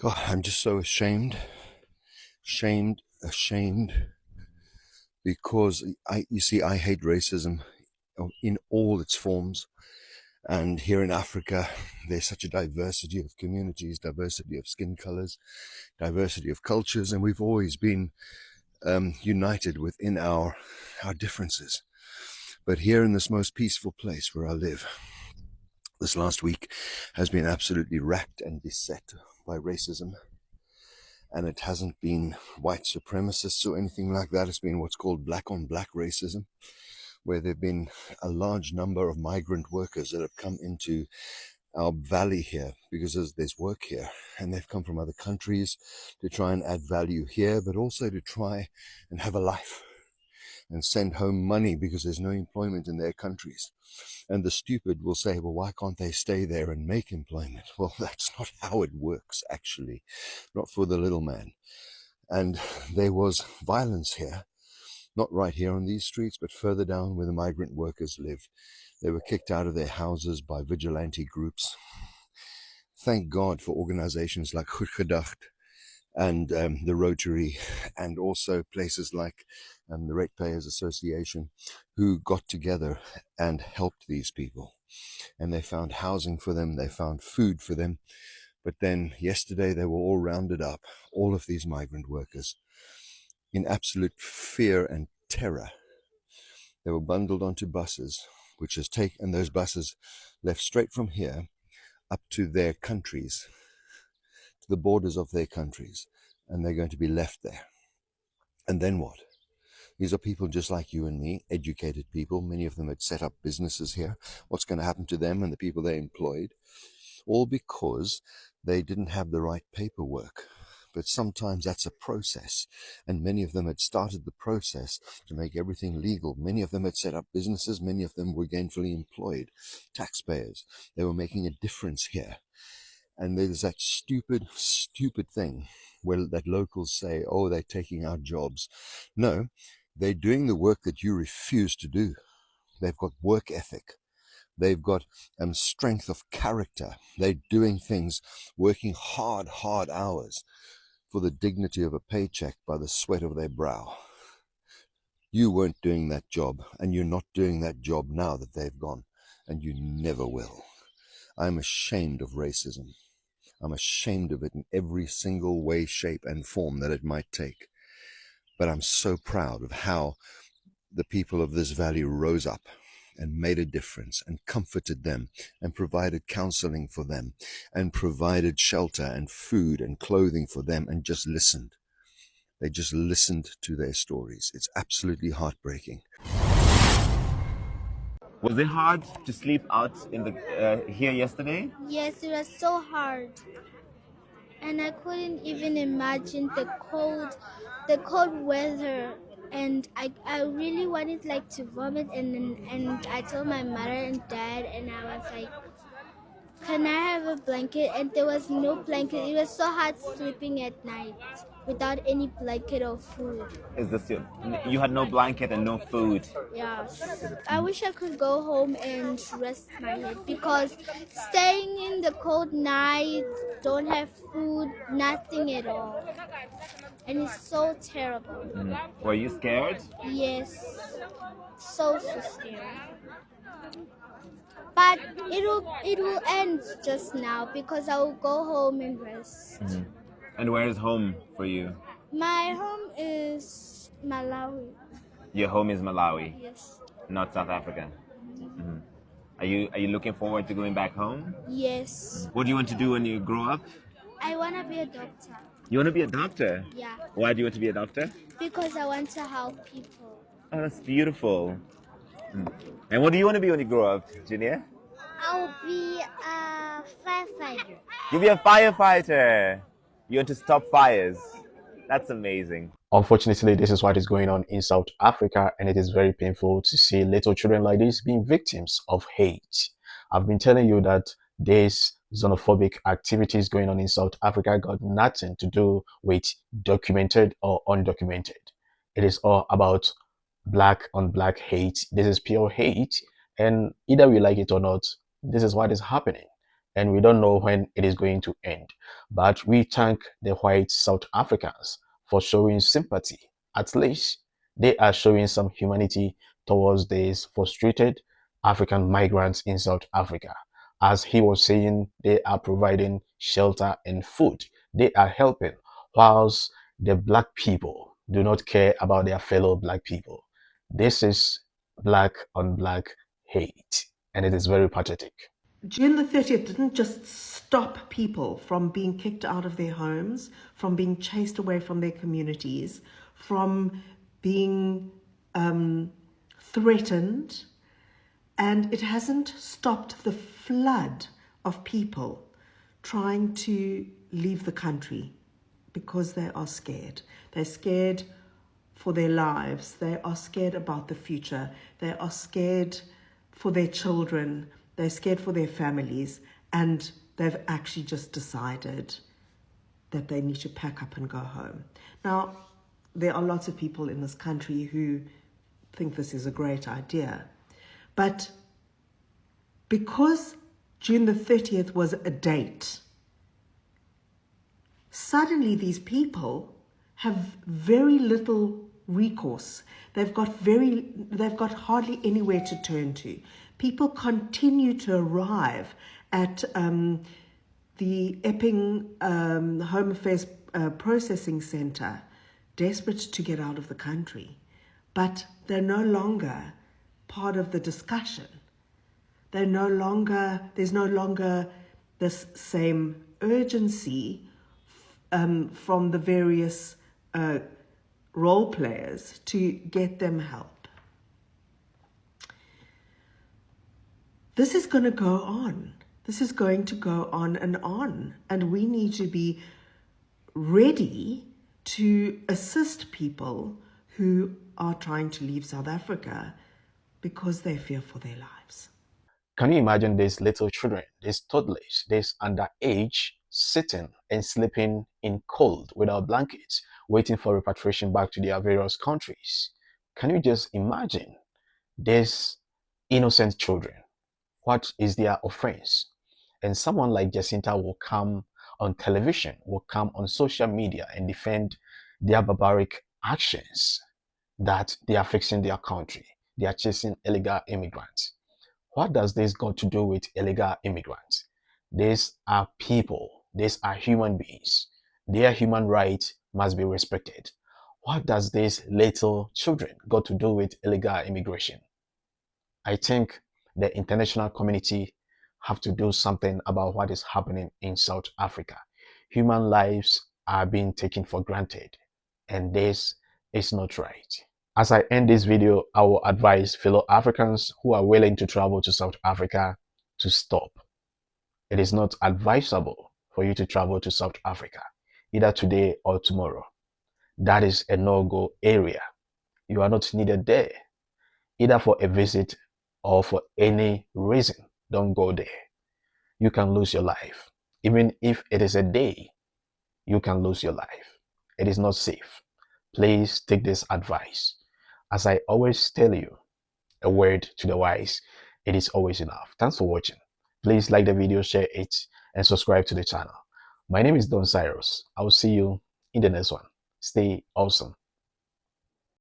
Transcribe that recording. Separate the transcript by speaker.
Speaker 1: God, I'm just so ashamed, because you see, I hate racism in all its forms. And here in Africa, there's such a diversity of communities, diversity of skin colors, diversity of cultures, and we've always been united within our differences. But here in this most peaceful place where I live, this last week has been absolutely racked and beset by racism. And it hasn't been white supremacists or anything like that. It's been what's called black on black racism, where there have been a large number of migrant workers that have come into our valley here because there's work here, and they've come from other countries to try and add value here, but also to try and have a life and send home money because there's no employment in their countries. And the stupid will say, well, why can't they stay there and make employment? Well, that's not how it works, actually, not for the little man. And there was violence here, not right here on these streets, but further down where the migrant workers live. They were kicked out of their houses by vigilante groups. Thank God for organizations like Goed Gedacht and the Rotary, and also places like the Ratepayers Association, who got together and helped these people. And they found housing for them, they found food for them. But then yesterday they were all rounded up, all of these migrant workers, in absolute fear and terror. They were bundled onto buses, which has taken those buses left straight from here up to their countries, to the borders of their countries, and they're going to be left there. And then what? These are people just like you and me, educated people. Many of them had set up businesses here. What's going to happen to them and the people they employed? All because they didn't have the right paperwork. But sometimes that's a process, and many of them had started the process to make everything legal. Many of them had set up businesses. Many of them were gainfully employed, taxpayers. They were making a difference here. And there's that stupid thing where that locals say, oh, they're taking our jobs. No, they're doing the work that you refuse to do. They've got work ethic. They've got strength of character. They're doing things, working hard hours for the dignity of a paycheck by the sweat of their brow. You weren't doing that job, and you're not doing that job now that they've gone, and you never will. I'm ashamed of racism. I'm ashamed of it in every single way, shape, and form that it might take. But I'm so proud of how the people of this valley rose up and made a difference and comforted them and provided counseling for them and provided shelter and food and clothing for them and just listened. They just listened to their stories. It's absolutely heartbreaking.
Speaker 2: Was it hard to sleep out in the here yesterday?
Speaker 3: Yes, it was so hard. And I couldn't even imagine the cold weather. And I really wanted like to vomit, and I told my mother and dad, and I was like, can I have a blanket? And there was no blanket. It was so hard sleeping at night without any blanket or food.
Speaker 2: Is this you had no blanket and no food?
Speaker 3: Yes. I wish I could go home and rest my head, because staying in the cold night, don't have food, nothing at all. And it's so terrible.
Speaker 2: Were you scared?
Speaker 3: Yes. So scary. But it will end just now, because I will go home and rest.
Speaker 2: And where is home for you?
Speaker 3: My home is Malawi.
Speaker 2: Your home is Malawi,
Speaker 3: Yes.
Speaker 2: not South Africa. Are you looking forward to going back home?
Speaker 3: Yes.
Speaker 2: What do you want to do when you grow up?
Speaker 3: I want to be a doctor.
Speaker 2: You want to be a doctor?
Speaker 3: Yeah.
Speaker 2: Why do you want to be a doctor?
Speaker 3: Because I want to help people.
Speaker 2: Oh, that's beautiful. And what do you want to be when you grow up, Junior?
Speaker 3: I'll be a firefighter.
Speaker 2: You'll be a firefighter. You want to stop fires. That's amazing.
Speaker 4: Unfortunately, this is what is going on in South Africa, and it is very painful to see little children like this being victims of hate. I've been telling you that this xenophobic activities going on in South Africa got nothing to do with documented or undocumented. It is all about black on black hate. This is pure hate, and either we like it or not, this is what is happening. and we don't know when it is going to end. But we thank the white South Africans for showing sympathy. At least they are showing some humanity towards these frustrated African migrants in South Africa. As he was saying, they are providing shelter and food. They are helping, whilst the black people do not care about their fellow black people. This is black on black hate, and it is very pathetic.
Speaker 5: June the 30th didn't just stop people from being kicked out of their homes, from being chased away from their communities, from being threatened, and it hasn't stopped the flood of people trying to leave the country because they are scared. They're scared for their lives. They are scared about the future. They are scared for their children. They're scared for their families. And they've actually just decided that they need to pack up and go home. Now, there are lots of people in this country who think this is a great idea. But because June the 30th was a date, suddenly these people have very little recourse. They've got hardly anywhere to turn to. People continue to arrive at the Epping Home Affairs Processing Centre, desperate to get out of the country. But they're no longer part of the discussion. There's no longer this same urgency from the various role players to get them help. This is going to go on. This is going to go on, and we need to be ready to assist people who are trying to leave South Africa because they fear for their lives.
Speaker 4: Can you imagine these little children, these toddlers, these underage, sitting and sleeping in cold without blankets, waiting for repatriation back to their various countries? Can you just imagine these innocent children? What is their offense? And someone like Jacinta will come on television, will come on social media and defend their barbaric actions, that they are fixing their country. They are chasing illegal immigrants. What does this got to do with illegal immigrants? These are people. These are human beings. Their human rights must be respected. What does these little children got to do with illegal immigration? I think the international community have to do something about what is happening in South Africa. Human lives are being taken for granted, and this is not right. As I end this video, I will advise fellow Africans who are willing to travel to South Africa to stop. It is not advisable for you to travel to South Africa, either today or tomorrow. That is a no-go area. You are not needed there, either for a visit or for any reason. Don't go there. You can lose your life. Even if it is a day, you can lose your life. It is not safe. Please take this advice. As I always tell you, a word to the wise, it is always enough. Thanks for watching. Please like the video, share it, and subscribe to the channel. My name is Don Cyrus. I will see you in the next one. Stay awesome.